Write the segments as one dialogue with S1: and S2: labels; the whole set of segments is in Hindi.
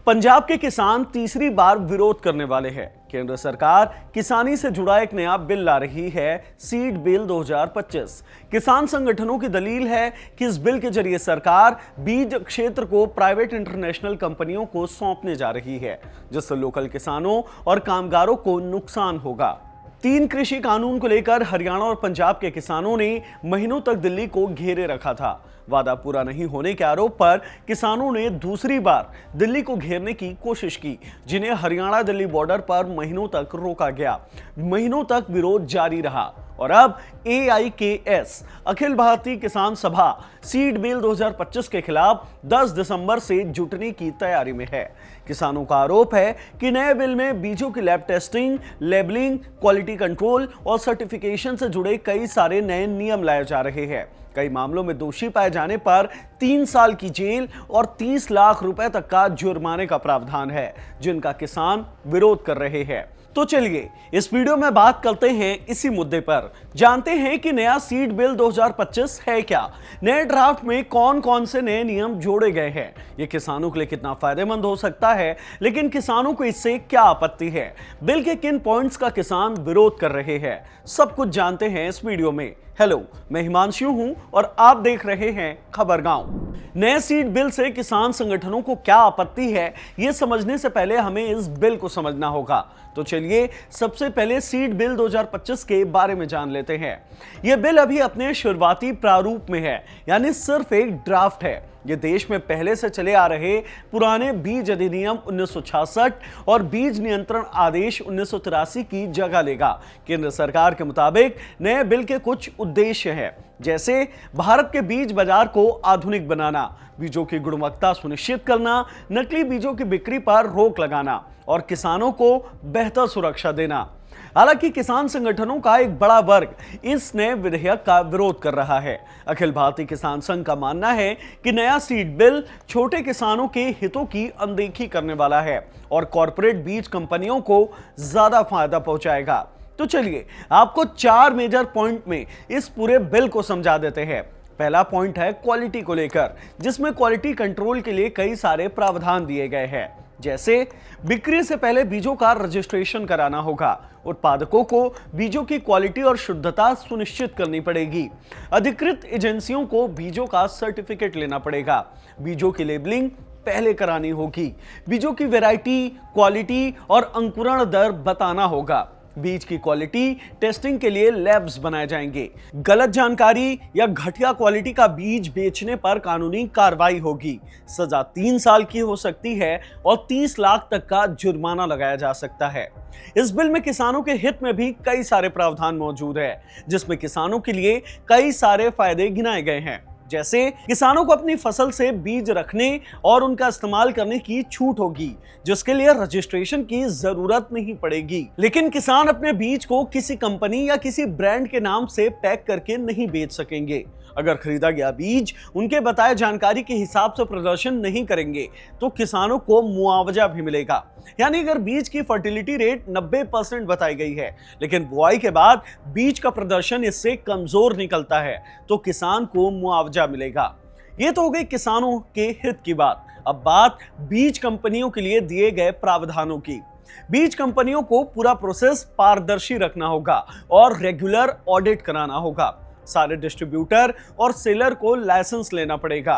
S1: पंजाब के किसान तीसरी बार विरोध करने वाले हैं। केंद्र सरकार किसानी से जुड़ा एक नया बिल ला रही है, सीड बिल 2025। किसान संगठनों की दलील है कि इस बिल के जरिए सरकार बीज क्षेत्र को प्राइवेट इंटरनेशनल कंपनियों को सौंपने जा रही है, जिससे लोकल किसानों और कामगारों को नुकसान होगा। 3 कृषि कानून को लेकर हरियाणा और पंजाब के किसानों ने महीनों तक दिल्ली को घेरे रखा था। वादा पूरा नहीं होने के आरोप पर किसानों ने दूसरी बार दिल्ली को घेरने की कोशिश की, जिन्हें हरियाणा दिल्ली बॉर्डर पर महीनों तक रोका गया। महीनों तक विरोध जारी रहा और अब AIKS अखिल भारतीय किसान सभा सीड बिल 2025 के खिलाफ 10 दिसंबर से जुटने की तैयारी में है। किसानों का आरोप है कि नए बिल में बीजों की lab testing, labelling, quality control और सर्टिफिकेशन से जुड़े कई सारे नए नियम लाए जा रहे हैं। कई मामलों में दोषी पाए जाने पर 3 साल की जेल और 30 लाख रुपए तक का जुर्माने का प्रावधान है, जिनका किसान विरोध कर रहे हैं। तो चलिए इस वीडियो में बात करते हैं इसी मुद्दे पर। जानते हैं कि नया सीड बिल 2025 है क्या, नए ड्राफ्ट में कौन कौन से नए नियम जोड़े गए हैं, ये किसानों के लिए कितना फायदेमंद हो सकता है, लेकिन किसानों को इससे क्या आपत्ति है, बिल के किन पॉइंट्स का किसान विरोध कर रहे हैं, सब कुछ जानते हैं इस वीडियो में। हेलो, मैं हिमांशु हूं और आप देख रहे हैं खबर गांव। नए सीड बिल से किसान संगठनों को क्या आपत्ति है, यह समझने से पहले हमें इस बिल को समझना होगा। तो चलिए सबसे पहले सीड बिल 2025 के बारे में जान लेते हैं। यह बिल अभी अपने शुरुआती प्रारूप में है, यानी सिर्फ एक ड्राफ्ट है। यह देश में पहले से चले आ रहे पुराने बीज अधिनियम 1966 और बीज नियंत्रण आदेश 1983 की जगह लेगा। केंद्र सरकार के मुताबिक नए बिल के कुछ उद्देश्य हैं, जैसे भारत के बीज बाजार को आधुनिक बनाना, बीजों की गुणवत्ता सुनिश्चित करना, नकली बीजों की बिक्री पर रोक लगाना और किसानों को बेहतर सुरक्षा देना। हालांकि किसान संगठनों का एक बड़ा वर्ग इस नए विधेयक का विरोध कर रहा है। अखिल भारतीय किसान संघ का मानना है कि नया सीड बिल छोटे किसानों के हितों की अनदेखी करने वाला है और कॉर्पोरेट बीज कंपनियों को ज्यादा फायदा पहुंचाएगा। तो चलिए आपको 4 मेजर पॉइंट में इस पूरे बिल को समझा देते हैं। पहला पॉइंट है क्वालिटी को लेकर, जिसमें क्वालिटी कंट्रोल के लिए कई सारे प्रावधान दिए गए हैं, जैसे बिक्री से पहले बीजों का रजिस्ट्रेशन कराना होगा, उत्पादकों को बीजों की क्वालिटी और शुद्धता सुनिश्चित करनी पड़ेगी, अधिकृत एजेंसियों को बीजों का सर्टिफिकेट लेना पड़ेगा, बीजों की लेबलिंग पहले करानी होगी, बीजों की वैरायटी, क्वालिटी और अंकुरण दर बताना होगा, बीज की क्वालिटी टेस्टिंग के लिए लैब्स बनाए जाएंगे, गलत जानकारी या घटिया क्वालिटी का बीज बेचने पर कानूनी कार्रवाई होगी, सजा 3 साल की हो सकती है और 30 लाख तक का जुर्माना लगाया जा सकता है। इस बिल में किसानों के हित में भी कई सारे प्रावधान मौजूद है, जिसमें किसानों के लिए कई सारे फायदे गिनाए गए हैं, जैसे किसानों को अपनी फसल से बीज रखने और उनका इस्तेमाल करने की छूट होगी, जिसके लिए रजिस्ट्रेशन की जरूरत नहीं पड़ेगी। लेकिन किसान अपने बीज को किसी कंपनी या किसी ब्रांड के नाम से पैक करके नहीं बेच सकेंगे। अगर खरीदा गया बीज उनके बताए जानकारी के हिसाब से प्रदर्शन नहीं करेंगे तो किसानों को मुआवजा भी मिलेगा। यानी अगर बीज की फर्टिलिटी रेट 90% बताई गई है, लेकिन बुआई के बाद बीज का प्रदर्शन इससे कमजोर निकलता है, तो किसान को मुआवजा मिलेगा। ये तो हो गई किसानों के हित की बात। अब बात बीज कंपनियों के लिए दिए गए प्रावधानों की। बीज कंपनियों को पूरा प्रोसेस पारदर्शी रखना होगा और रेगुलर ऑडिट कराना होगा। सारे डिस्ट्रीब्यूटर और सेलर को लाइसेंस लेना पड़ेगा।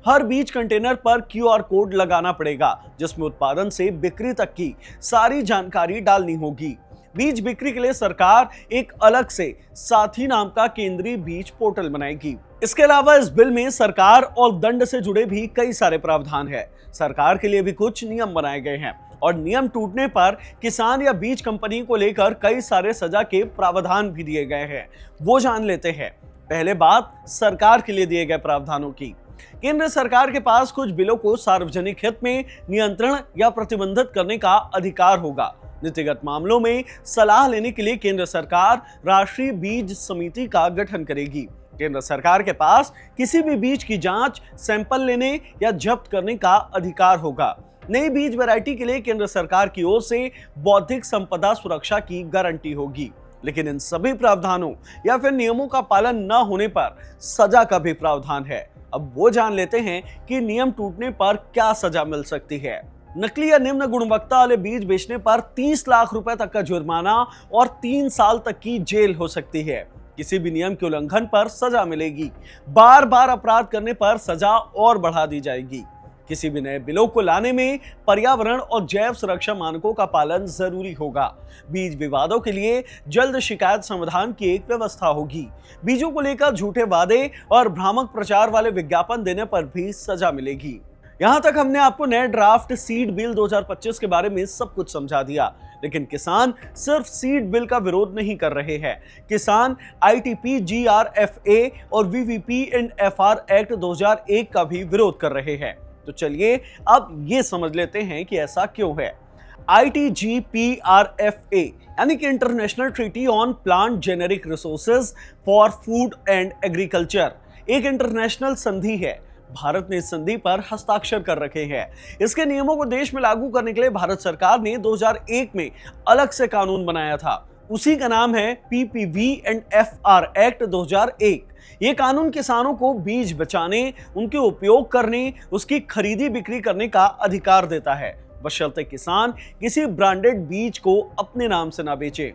S1: हर बीज कंटेनर पर QR कोड लगाना पड़ेगा, जिसमें उत्पादन से बिक्री तक की सारी जानकारी डालनी होगी। बीज बिक्री के लिए सरकार एक अलग से साथी नाम का केंद्रीय बीज पोर्टल बनाएगी। इसके अलावा इस बिल में सरकार और दंड से जुड़े भी कई सारे प्रावधान है। सरकार के लिए भी कुछ नियम बनाए गए हैं और नियम टूटने पर किसान या बीज कंपनी को लेकर कई सारे सजा के प्रावधान भी दिए गए हैं। वो जान लेते हैं। पहले बात सरकार के लिए दिए गए प्रावधानों की। केंद्र सरकार के पास कुछ बिलों को सार्वजनिक हित में नियंत्रण या प्रतिबंधित करने का अधिकार होगा। नीतिगत मामलों में सलाह लेने के लिए केंद्र सरकार राष्ट्रीय बीज समिति का गठन करेगी। केंद्र सरकार के पास किसी भी बीज की जांच, सैंपल लेने या जब्त करने का अधिकार होगा। नई बीज वैरायटी के लिए केंद्र सरकार की ओर से बौद्धिक संपदा सुरक्षा की गारंटी होगी। लेकिन इन सभी प्रावधानों या फिर नियमों का पालन न होने पर सजा का भी प्रावधान है। अब वो जान लेते हैं कि नियम टूटने पर क्या सजा मिल सकती है। नकली या निम्न गुणवत्ता वाले बीज बेचने पर 30 लाख रुपए तक का जुर्माना और 3 साल तक की जेल हो सकती है। किसी भी नियम के उल्लंघन पर सजा मिलेगी। बार बार अपराध करने पर सजा और बढ़ा दी जाएगी। किसी भी नए बिलों को लाने में पर्यावरण और जैव सुरक्षा मानकों का पालन जरूरी होगा। बीज विवादों के लिए जल्द शिकायत समाधान की एक व्यवस्था होगी। बीजों को लेकर झूठे वादे और भ्रामक प्रचार वाले विज्ञापन देने पर भी सजा मिलेगी। यहां तक हमने आपको नए ड्राफ्ट सीड बिल 2025 के बारे में सब कुछ समझा दिया, लेकिन किसान सिर्फ सीड बिल का विरोध नहीं कर रहे हैं। किसान ITP, GRFA और VVP एंड FR एक्ट 2001 का भी विरोध कर रहे हैं। तो चलिए अब ये समझ लेते हैं कि ऐसा क्यों है। ITGPRFA यानी कि international treaty on plant generic resources for food and agriculture एक इंटरनेशनल संधि है। भारत ने इस संधि पर हस्ताक्षर कर रखे हैं। इसके नियमों को देश में लागू करने के लिए भारत सरकार ने 2001 में अलग से कानून बनाया था। उसी का नाम है PPV एंड FR एक्ट 2001। ये कानून किसानों को बीज बचाने, उनके उपयोग करने, उसकी खरीदी बिक्री करने का अधिकार देता है, बशर्ते किसान किसी ब्रांडेड बीज को अपने नाम से ना बेचे।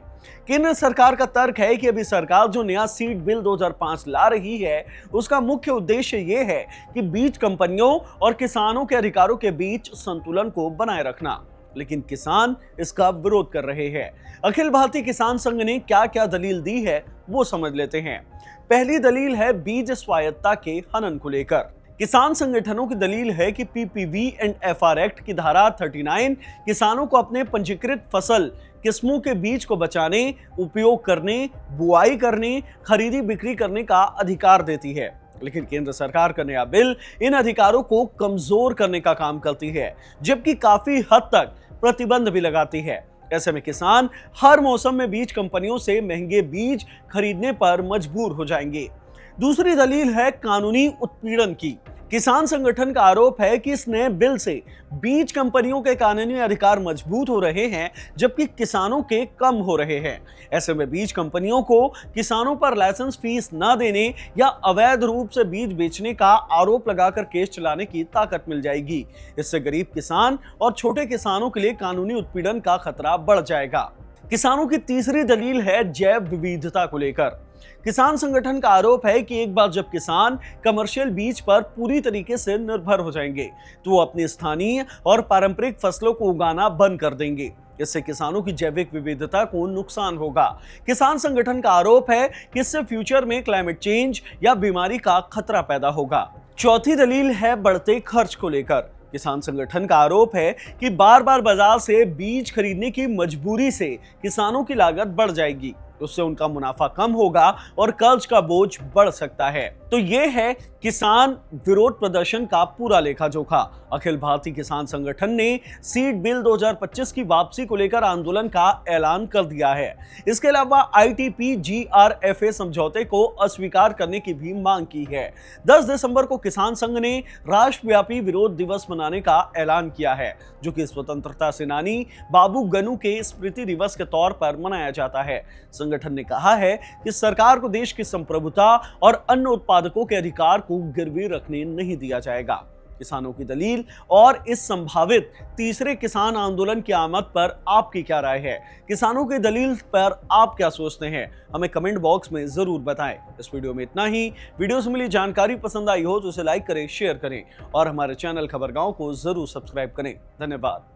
S1: केंद्र सरकार का तर्क है कि अभी सरकार जो नया सीड बिल 2005 ला रही है, उसका मुख्य उद्देश्य ये है कि बीज कंपनियों और किसानों के अधिकारों के बीच संतुलन को बनाए रखना, लेकिन किसान इसका विरोध कर रहे हैं। अखिल भारतीय किसान संघ ने क्या क्या दलील दी है वो समझ लेते हैं। पहली दलील है बीज स्वायत्तता के हनन को लेकर। किसान संगठनों की दलील है कि PPV एंड FR एक्ट की धारा 39 किसानों को अपने पंजीकृत फसल किस्मों के बीज को बचाने, उपयोग करने, बुआई करने, खरीदी बिक्री करने का अधिकार देती है, लेकिन केंद्र सरकार का नया बिल इन अधिकारों को कमजोर करने का काम करती है, जबकि काफी हद तक प्रतिबंध भी लगाती है। ऐसे में किसान हर मौसम में बीज कंपनियों से महंगे बीज खरीदने पर मजबूर हो जाएंगे। दूसरी दलील है कानूनी उत्पीड़न की। किसान संगठन का आरोप है कि इस नए बिल से बीज कंपनियों के कानूनी अधिकार मजबूत हो रहे हैं, जबकि किसानों के कम हो रहे हैं। ऐसे में बीज कंपनियों को किसानों पर लाइसेंस फीस न देने या अवैध रूप से बीज बेचने का आरोप लगाकर केस चलाने की ताकत मिल जाएगी। इससे गरीब किसान और छोटे किसानों के लिए कानूनी उत्पीड़न का खतरा बढ़ जाएगा। किसानों की तीसरी दलील है जैव विविधता को लेकर। किसान संगठन का आरोप है कि एक बार जब किसान कमर्शियल बीज पर पूरी तरीके से निर्भर हो जाएंगे, तो वो अपनी स्थानीय और पारंपरिक फसलों को उगाना बंद कर देंगे। इससे किसानों की जैविक विविधता को नुकसान होगा। किसान संगठन का आरोप है कि इससे फ्यूचर में क्लाइमेट चेंज या बीमारी का खतरा पैदा होगा। चौथी दलील है बढ़ते खर्च को लेकर। किसान संगठन का आरोप है कि बार बार बाजार से बीज खरीदने की मजबूरी से किसानों की लागत बढ़ जाएगी, उससे उनका मुनाफा कम होगा और कर्ज का बोझ बढ़ सकता है। तो ये है किसान विरोध प्रदर्शन का पूरा लेखा जोखा। अखिल भारतीय किसान संगठन ने सीड बिल 2025 की वापसी को लेकर आंदोलन का ऐलान कर दिया है। इसके अलावा ITP GRFA समझौते को अस्वीकार करने की भी मांग की है। 10 दिसंबर को किसान संघ ने राष्ट्रव्यापी विरोध दिवस मनाने का ऐलान किया है, जो कि स्वतंत्रता सेनानी बाबू गनू के स्मृति दिवस के तौर पर मनाया जाता है। संगठन ने कहा है कि सरकार को देश की संप्रभुता और अन्य उत्पादकों के अधिकार को गिरवी रखने नहीं दिया जाएगा। किसानों की दलील और इस संभावित तीसरे किसान आंदोलन की आमद पर आपकी क्या राय है? किसानों की दलील पर आप क्या सोचते हैं? हमें कमेंट बॉक्स में जरूर बताएं। इस वीडियो में इतना ही। वीडियो से मिली जानकारी पसंद आई हो तो उसे लाइक करें, शेयर करें और हमारे चैनल खबरगांव को जरूर सब्सक्राइब करें। धन्यवाद।